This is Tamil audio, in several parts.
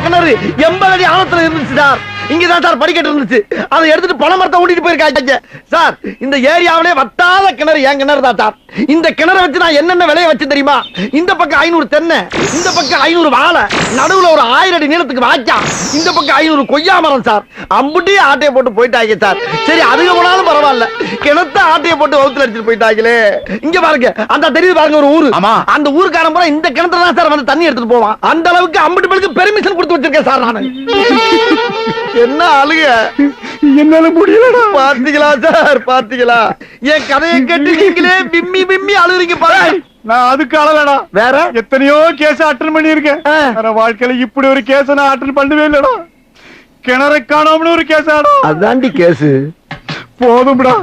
கிணறு 80 அடி ஆழத்துல இருந்துச்சு சார். இங்கதான் சார் படிக்கட்டு இருந்துச்சு. அதை எடுத்துட்டு பணமரத்தை ஓட்டிட்டு போயிருக்காங்க சார். இந்த ஏரியாவிலே வத்தாத கிணறு என் கிணறு தான் சார். இந்த கிணறை வச்சு நான் என்னென்ன விளைய வச்சு தெரியுமா? இந்த பக்கம் 500 தென்னை, இந்த பக்கம் 500 வாழை, நடுவுல ஒரு 1000 அடி நீளத்துக்கு வாய்க்கா, இந்த பக்கம் 500 கொய்யா மரம் சார். அம்புட்டியே ஆட்டையை போட்டு போயிட்டாங்க சார். சரி அதுக்கு போனாலும் பரவாயில்ல, கிணத்த ஆட்டையை போட்டு வகுத்துல அடிச்சுட்டு போயிட்டாங்களே. இங்க பாருங்க, அந்த தெரியுது பாருங்க ஒரு ஊரு. அந்த ஊருக்காரன் பூரா இந்த கிணத்துல தான் சார் வந்து தண்ணி எடுத்துட்டு போவான். அந்த அளவுக்கு அம்புட்டு பேருக்கு பெர்மிஷன் கொடுத்து வச்சிருக்கேன் சார் நானு. என்ன அழுக, என்னால முடியலடா. பாத்தீங்களா சார், பாத்தீங்களா? என் கதையை கேட்டு நீங்களே பிம்மி பிம்மி அழுகுறீங்க பாரு. நான் அதுக்கு அழலடா, வேற எத்தனையோ கேஸ் அட்டன் பண்ணிருக்கேன். வாழ்க்கையில இப்படி ஒரு கேஸ் நான் அட்டன் பண்ணவே இல்லடா. கிணறை காணோம்னு ஒரு கேஸ் ஆடா. அதாண்டி கேஸ். போதும்டா.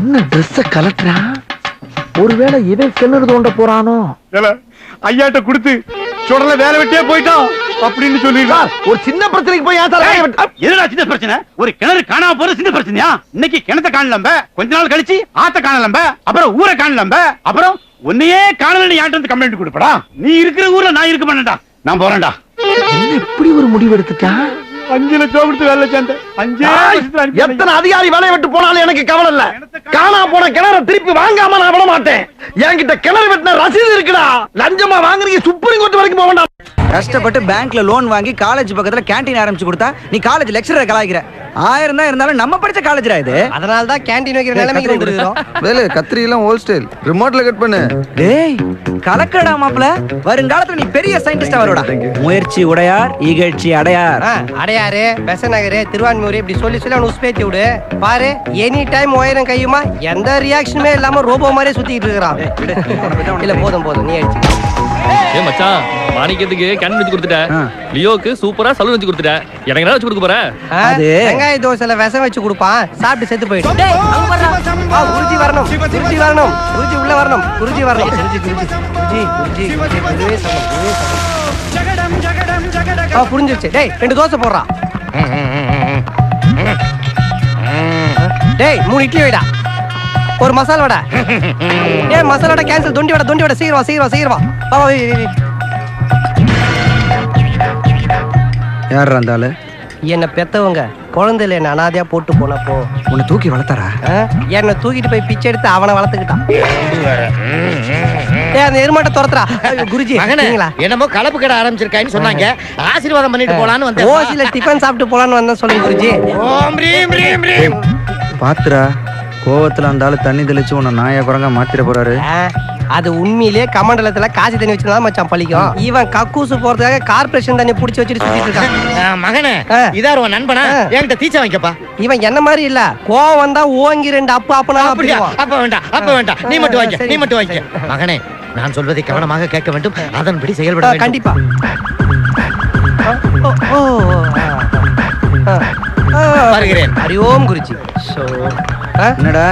என்ன ட்ரெஸ் கலட்டுறா? ஒருவேளை இவன் கிணறு தோண்ட போறானோ? ஐயாட்ட கொடுத்து சுடல வேலை வெட்டியே போயிட்டான் அப்படின்னு சொல்லிருக்கான். ஒரு சின்ன பிரச்சனைக்கு போய் எதுடா சின்ன பிரச்சனை? ஒரு கிணறு காணாம போற சின்ன பிரச்சனையா? இன்னைக்கு கிணத்தை காணலம்ப, கொஞ்ச நாள் கழிச்சு ஆத்த காணலம்ப, அப்புறம் ஊரை காணலம்ப, அப்புறம் உன்னையே காணலன்னு யார்ட்ட வந்து கம்ப்ளைண்ட் கொடுப்படா? நீ இருக்கிற ஊர்ல நான் இருக்க மாட்டேன்டா. நான் போறேன்டா. இப்படி ஒரு முடிவு எடுத்துட்டா? 5 லட்சம் கொடுத்து வேலை சேர்ந்த 5 எத்தனை அதிகாரி வேலையை விட்டு போனாலும் எனக்கு கவலை இல்ல. காணா போன கிணறு திருப்பி வாங்காம நான் விட மாட்டேன். என்கிட்ட கிணறு வெட்டின ரசீது இருக்குடா. லஞ்சமா வாங்குறீங்க, சுப்ரீம் கோர்ட் வரைக்கும் போக வேண்டாம். கஷ்டப்பட்டு பேங்க்ல லோன் வாங்கி காலேஜ் பக்கத்துல கேண்டீன் ஆரம்பிச்சு கொடுத்தா நீ காலேஜ் லெக்சரர் கலாய்க்கிற. 1000 தான் இருந்தாலும் நம்ம படிச்ச காலேஜ்ரா இது. அதனால தான் கேண்டீன் வைக்கிற நிலைமைக்கு வந்துருக்கோம். வேலை கத்திரி எல்லாம் ஹோல் ஸ்டைல் ரிமோட்ல கட் பண்ணு. டேய் கலக்கடா மாப்ள, வருங்காலத்துல நீ பெரிய சயின்டிஸ்டா வருடா. முயற்சி உடையார் இகழ்ச்சி அடையார். அடையாரு, பெசநகர், திருவான்மூர் இப்படி சொல்லி சொல்லி அவனை உஸ்பேத்தி விடு. பாரு எனி டைம் உயரம் கையுமா எந்த ரியாக்ஷனுமே இல்லாம ரோபோ மாதிரியே சுத்திட்டு இருக்கிறான். இல்ல போதும் போதும், நீ அடிச்சு. ஏ மச்சான், மாணிக்கத்துக்கு கேன் வச்சு கொடுத்துட்டேன். லியோக்கு சூப்பரா சலூன் வச்சு கொடுத்துட்டேன். எனக்கு என்ன வச்சு கொடுக்க போற? அது வெங்காய தோசைல விஷம் வச்சு கொடுப்பான், சாப்பிட்டு செத்து போயிடும். குருஜி வரணும், குருஜி வரணும், குருஜி உள்ள வரணும், குருஜி வரணும், குருஜி குருஜி குருஜி குருஜி. புரிஞ்சிருச்சு. டேய் 2 தோசை போடுறா. டேய் 3 இட்லி வைடா, ஒரு மசாலா வடை. ஏ மசாலா வடை கேன்சல். தொண்டி வடை சீக்கிரம் வா. யார் இருந்தாலும் என்ன பெத்தவங்க குழந்தையில என்ன அனாதையா போட்டு போனப்போ உன்னை தூக்கி வளர்த்தாரா? என்ன தூக்கிட்டு போய் பிச்சை எடுத்து அவனை வளர்த்துக்கிட்டான். அந்த எருமாட்ட துரத்துறா. குருஜி என்னமோ கலப்பு கடை ஆரம்பிச்சிருக்கான்னு சொன்னாங்க. ஆசீர்வாதம் பண்ணிட்டு போலான்னு வந்தேன். ஓசில டிஃபன் சாப்பிட்டு போலான்னு வந்தேன். சொல்லுங்க குருஜி. பாத்துரா, கோவத்துல அந்த ஆளு தண்ணி தெளிச்சு உன்னை நாயா குரங்கா மாத்திர போறாரு. அது உண்மையிலே கமண்டலத்துல காசி தண்ணி வச்சிருந்தா மச்சான் பழிக்கும். இவன் கக்கூசு போறதுக்காக கார்பரேஷன் தண்ணி புடிச்சு வச்சுட்டு சுத்திட்டு இருக்கான். மகனே, இதார் உன் நண்பனா? என்கிட்ட தீச்ச வாங்கிக்கப்பா. இவன் என்ன மாதிரி இல்ல, கோவம் வந்தா ஓங்கி 2 அப்பு அப்பனாலும் அப்ப வேண்டாம். நீ மட்டும் வாங்கிக்க. மகனே, நான் சொல்வதை கவனமாக கேட்க வேண்டும். அதன்படி செயல்பட வேண்டும். கண்டிப்பா. வருகிறேன். ஹரி ஓம் குருஜி. என்னடா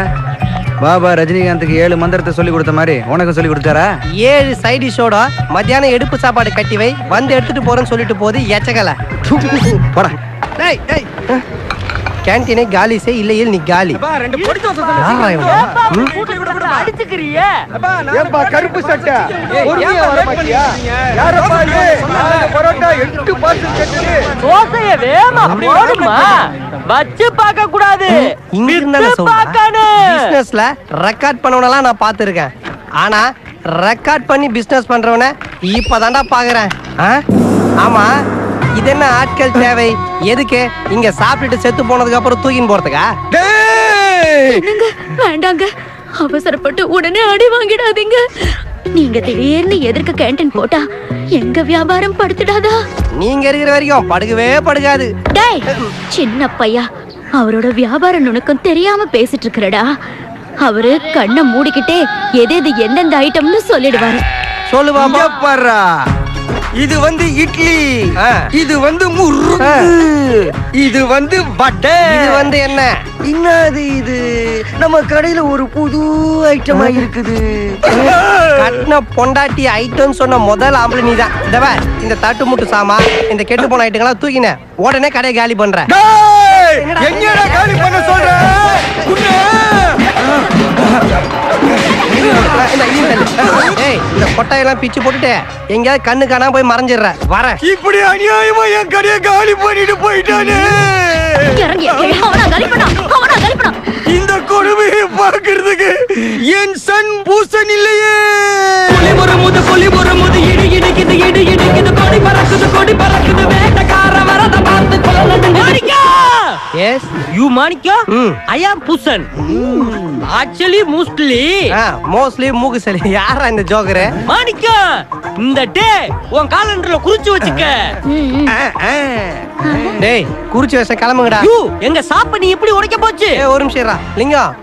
பாபா ரஜினிகாந்துக்கு 7 மந்திரத்தை சொல்லி கொடுத்த மாதிரி உனக்கு சொல்லி கொடுத்தாரா? 7 சைட் டிஷோட மத்தியானம் எடுப்பு சாப்பாடு கட்டி வை, வந்து எடுத்துட்டு போறேன்னு சொல்லிட்டு போது எச்சகல. போடா. டேய் டேய், கேண்டீனே காலி செய், இல்லையே நீ காலி. ரெண்டு பொடி தோசை அடிச்சுக்கிறியே. ஏப்பா கருப்பு சட்டை பொறுமையா வர மாட்டியா? யாரப்பா இது? நாளைக்கு பரோட்டா 8 பார்சல் கேக்குது. தோசைய வேமா போடுமா, வச்சு பார்க்க கூடாது. இங்க இருந்தால சொல்றேன். பிசினஸ்ல ரெக்கார்ட் பண்ணவனலாம் நான் பாத்துர்க்கேன். ஆனா ரெக்கார்ட் பண்ணி பிசினஸ் பண்றவன இப்பதான்டா பாக்குறேன். ஆமா, இது என்ன ஆட்கள் தேவை? எதுக்கு? இங்க சாப்பிட்டுட்டு செத்து போனதுக்கு அப்புறம் தூக்கின்னு போறதுக்கா? வேண்டாங்க, அவசரப்பட்டு உடனே அடி வாங்கிடாதீங்க. நீங்க திடீர்னு எதிர்க்க கேண்டீன் போட்டா எங்க வியாபாரம் படுத்துடாதா? நீங்க இருக்கிற வரைக்கும் படுகவே படுகாது. டேய் சின்ன பையா, அவரோட வியாபார நுணுக்கம் தெரியாம பேசிட்டு இருக்கறடா. அவரு கண்ணை மூடிக்கிட்டே எது எந்தெந்த ஐட்டம்னு சொல்லிடுவாரு. சொல்லு பாப்பா. பாரா, இது வந்து இட்லி, இது வந்து முறுக்கு, இது வந்து வடை, இது வந்து என்ன? என்னது இது? நம்ம கடையில ஒரு புது ஐட்டமா இருக்குது. கட்டின பொண்டாட்டி ஐட்டம் சொன்ன முதல் ஆம்பளை நீதான். இந்த தட்டு முட்டு சாமா, இந்த கெட்டு போன ஐட்டங்களா தூக்கின உடனே கடையை காலி பண்ற. எங்கடா காலி பண்ண சொல்ற? கொட்டையெல்லாம் பிச்சு போட்டுட்டு எங்கேயாவது கண்ணு காணாம போய் மறைஞ்சிடுற வரேன். இப்படி அநியாயமா என் கடையை காலி பண்ணிட்டு போயிட்டானே. இறங்கி அவனா காலி பண்ணா, அவனா காலி பண்ணா. இந்த கொடுமையை பார்க்கிறதுக்கு என் சன் பூசன் இல்லையே. புலி ஒரு முது இடி இடிக்குது கொடி பறக்குது வேட்டக்கார வரத பார்த்து கொள்ளணும். மாணிக்கா எஸ் யூ மாணிக்கா ஐ அம் புசன் ஆக்சுவலி மோஸ்ட்லி மூக்கு சலி. யாரா இந்த ஜோக்கர்? மாணிக்கா இந்த டே உன் காலண்டர்ல குறிச்சு வச்சுக்க. டேய் குறிச்சு வச்ச கிளம்புங்கடா. எங்க சாப்ப நீ எப்படி உடைக்க போச்சு? ஒரு நிமிஷம் லிங்கம்.